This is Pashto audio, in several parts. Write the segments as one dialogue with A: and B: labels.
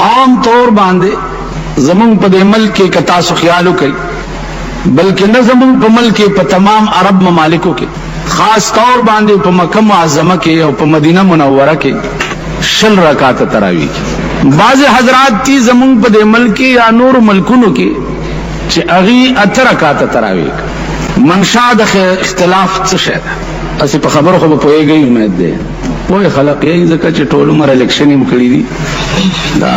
A: عام طور باندې زمون په ملک کې کتا سو خیالو کوي بلکې نه زمون په ملک کې په تمام عرب ممالکو کې خاص طور باندې په مکه معظمه کې او په مدینه منوره کې 6 رکعات تراویح بعض حضرات تی زمون په ملک یا نور ملکونو کې چې اغي 8 رکعات تراویح منشا د اختلاف څه شي اسی په خبرو خو په پوهیږي امید ده پوهه خلق یې ځکه چې ټول عمر الیکشن یې مکړی دي دا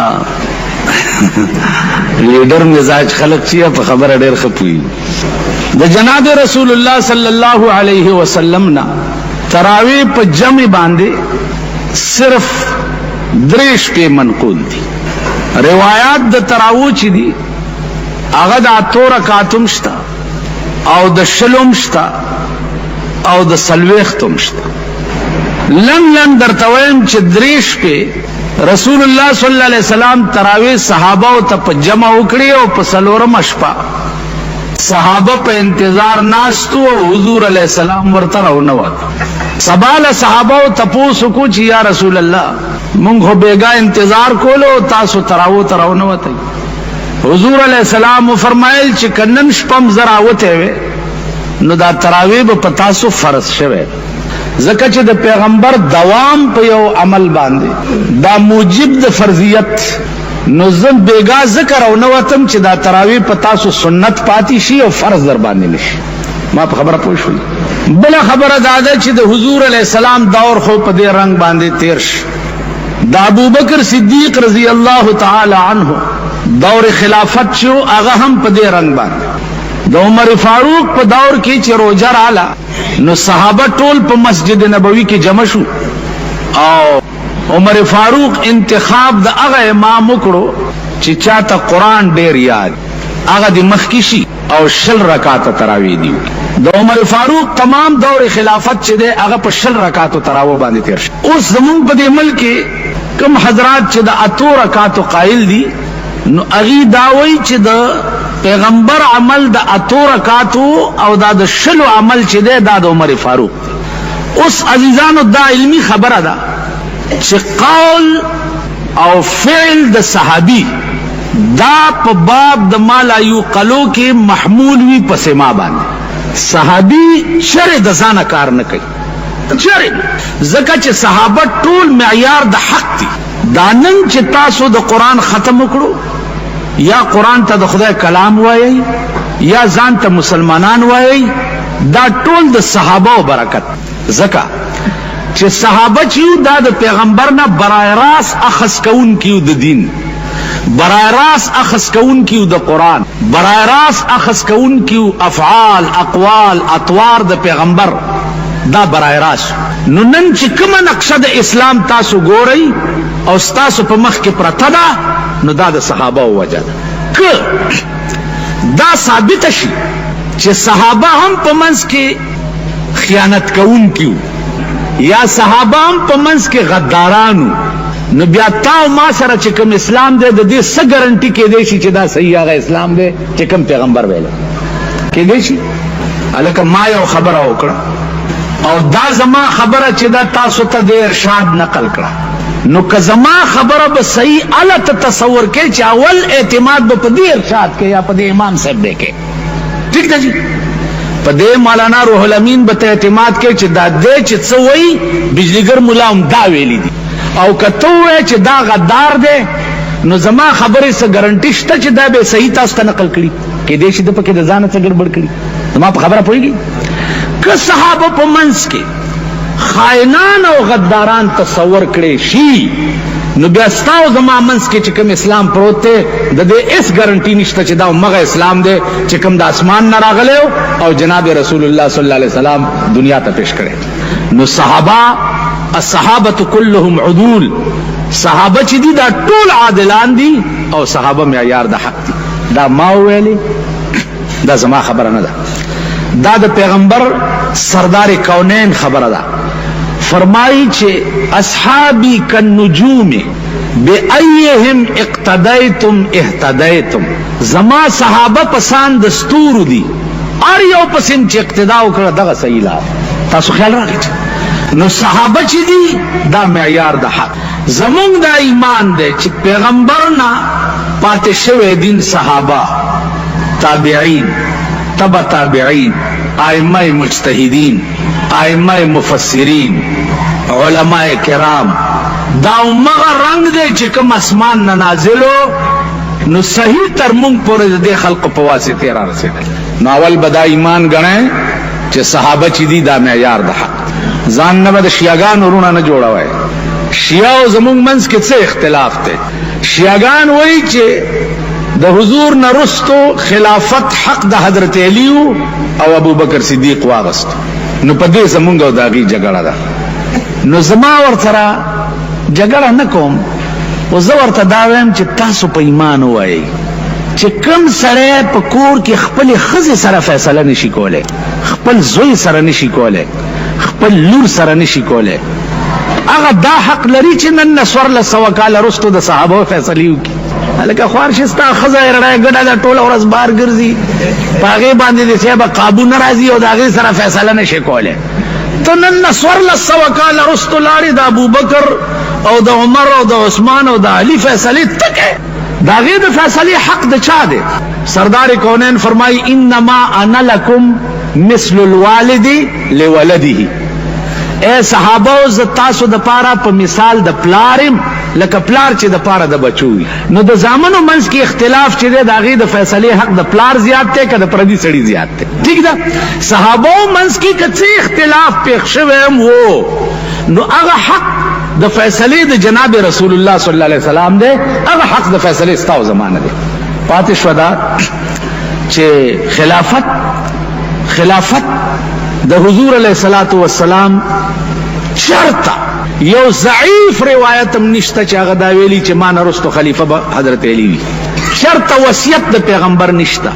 A: لیډر مزاج خلق چې په خبره ډېر خپوي د جناب رسول الله صلی الله علیه وسلم نا تراویح په جمع باندې صرف 3 په منقول دي روایت د تراویح چې دي هغه د 8 رکعاتم شته او د شلوم شته او د سلويختم شته لن درتویم چې 3 په رسول الله صلی الله علیه وسلم تراویح صحابه او ته جمع وکړي او په سلورم شپه صحابه په انتظار ناستو او حضور علیہ السلام ورته راونه سبال صحابه او تپوسو کو چې یا رسول الله مونږ هو بیګا انتظار کولو تاسو تراونه وته حضور علیہ السلام فرمایل چې کنن شپم زرا وته وي نو دا تراویح په تاسو فرض شوه ځکه چې د پیغمبر دوام په یو عمل باندې دا موجب د فرضیت نو زم بیګا ذکر او نو وتم چې دا تراویح په تاسو سنت پاتې شي او فرض در باندې نشي ما په خبره پوه شوي بل خبره دا ده چې د حضور علیہ السلام دور خو په دې رنگ باندې تیر شي د ابوبکر صدیق رضی الله تعالی عنہ دور خلافت شو هغه هم په دې رنگ باندې د عمر فاروق په دور کې چې روزه رااله نو صحابه ټول په مسجد نبوي کې جمع شو او عمر فاروق انتخاب د هغه امام وکړو چې چاته قران ډیر یاد هغه د مخکشي او 6 رکعات تراویح دی د عمر فاروق تمام دور خلافت چې ده هغه په 6 رکعات تراویح باندې تیر شو اوس زمون په دې ملک کم حضرات چې د 8 رکعات قائل دي نو اغي داوي چې د پیغمبر عمل د 8 رکعات او د 6 عمل چې ده د عمر فاروق اوس عزیزانو دا علمی خبره ده چې قول او فعل د صحابي دا په باب د مالا یو قلو کې محمول وی په سما باندې صحابي شر د ځان کار نه کوي شر زکه چې صحابه ټول معیار د حق دي دا نن چې تاسو د قران ختم وکړو یا قران ته د خدای کلام وایي یا ځان ته مسلمانان وایي دا ټول د صحابه او برکت زکه چې صحابه چې دا د پیغمبر نه برای راس اخذ کون کیو د دین برای راس اخذ کون کیو د قران برای راس اخذ کون کیو افعال اقوال اطوار د پیغمبر دا برای راس نو نن چې کومه نقشه د اسلام تاسو ګورئ او تاسو په مخ کې پرته ده نو دا د صحابه وجه که دا ثابت شي چې صحابه هم په منځ کې خیانت کون کیو یا صحابه هم په منځ کې غدارانو نو بیا تاو ما سره چې کوم اسلام دی د دې څه ګارانټي کې دی چې دا صحیح هغه اسلام دی چې کوم پیغمبر ویل کې دی شي الکه ما یو خبره وکړه او دا زما خبره چې دا تاسو ته د ارشاد نقل کړه نو که زما خبره به صحیح اله تصور کې چې اول اعتماد به په دې ارشاد کې یا په دې امام صاحب دی کې ٹھیک ده جی په دې مولانا روح الامین به اعتماد کې چې دا دې چې څه وایي بجلیګر مولا هم دا ویلي دي او کته وای چې دا غدار دی نو زما خبره څه ګارانټی شته چې دا به صحیح تاسو ته نقل کړي کې دې چې د پکې د ځان څخه ګډوډ کړي زما په خبره پوهیږي که صحابه په منځ کې خائنان او غداران تصور کړي شي نو بیا ستاسو زما منځ کې چې کوم اسلام پروت دی د دې اس ګارانټی نشته چې دا مغه اسلام دی چې کوم د اسمان نه راغلی او جناب رسول الله صلی الله علیه وسلم دنیا ته پیش کړي نو صحابه الصحابه كلهم عدول صحابه چې دي دا ټول عادلان دي او صحابه معیار د حق دي دا ما ویلي دا زما خبره نه ده دا د پیغمبر سردار کونین خبره ده فرمایي چې اصحابي كالنجوم بأيهم اقتديتم اهتديتم زما صحابه پسند دستور دي ار یو پسند چې اقتدا وکړه دغه صحیح لار تاسو خیال راکړئ نو صحابه چې دي دا معیار د حق زمونږ دا ایمان دی چې پیغمبر نه پاتې شوی دین صحابه، تابعین، تبع تابعین، ائمه مجتهدین، ائمه مفسرین، علماء کرام، دا مغه رنگ دی چې کوم اسمان نه نازلو نو صحیح تر مونږ پورې د خلق په واسطه را رسیدل. نو اول بدا ایمان غنئ چې صحابه چې دي دا معیار ده. ځان نه به د شیعاګانو ورونه نه جوړوي. شیعه او زمونږ منځ کې څه اختلاف دی؟ شیعاګان وایي چې د حضور نه رستو خلافت حق د حضرت علی او ابو بکر صدیق واغست. نو په دې زمونږ او داغي جګړه ده. نو زما ورسره جګړه نه کوم، او زه ورته دا وایم چې تاسو په ایمان وایي چې کوم سړی په کور کې خپل ښځې سره فیصله نشي کولی، خپل زوی سره نشي کولی، خپل لور سره نشي کولی، هغه دا حق لري چې نن نه 1400 کاله رستو د صحابه فیصلې وکړي. هلکه خوار شي ستا ښځه یې رڼه ګډه ده، ټوله ورځ بار ګرځي، په هغې باندې د صحابه قابو نه راځي او د هغې سره فیصله نشي کولی. ته نن نه 1400 کاله رستو لاړې د ابوبکر او د عمر او د عثمان او د علي فیصلې تکې، د هغې د فیصلې حق د چا دی؟ سردار کونین فرمایي انما انا لکم مثل الوالد لولده. اے صحابه ز تاسو د پاره په مثال د پلارم لکه پلار چې د پاره د بچوي. نو د زامنو منځ کې اختلاف چې دی د هغې د فیصلې حق د پلار زیات دی که د پردي سړي زیات دی؟ ٹھیک ده. صحابو منځ کې که څه اختلاف پېښ شوی هم و نو هغه حق د فیصلې د جناب رسول الله صلی الله علیه وسلم دی، هغه حق د فیصلې ستا او زمانه دی. پاتې شوه دا چې خلافت د حضور علیه الصلاة والسلام چرته یو ضعیف روایت هم نشته چې هغه دا ویلي چې ما نه رستو خلیفه به حضرت علی وي. چرته وصیت د پیغمبر نشته.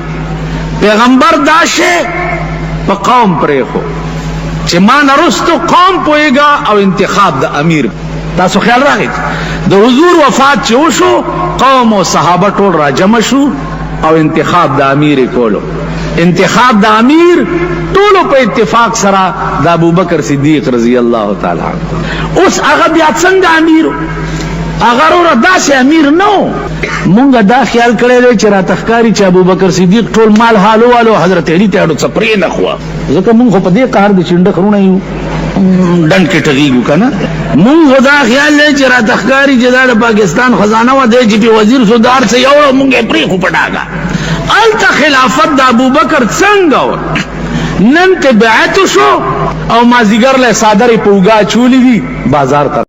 A: پیغمبر دا شی په قوم پرېښو چې ما نه رستو قوم پوهېږه او انتخاب د امیر. تاسو خیال راغی د حضور وفات چې وشو قوم او صحابه ټول را جمع شو او انتخاب د امیر کولو. انتخاب د امیر ټولو په اتفاق سره د ابوبکر صدیق رضی الله تعالی عنہ. اوس هغه بیا څنګه امیر؟ هغه وروره داسې امیر نه. مونږ دا خیال کړی دی چې راته ښکاري چې ابوبکر صدیق ټول مال حالو والو حضرت علي ته اډو څه پرېنښوه، ځکه مونږ خو په دې قهر د چنډه خرونه یو ډنډ کې ټغېږو که نه. مونږ خو دا خیال دی چې راته ښکاري چې دا د پاکستان خزانه وه دی چې پې وزیر شو دا هر څه یوړه مونږ یې پرېښو په ډاګه. هلته خلافت د ابوبکر څنګه و؟ نن ته بیعت شو او مازدیګر له صادرې په اوږه اچولې دي بازار ته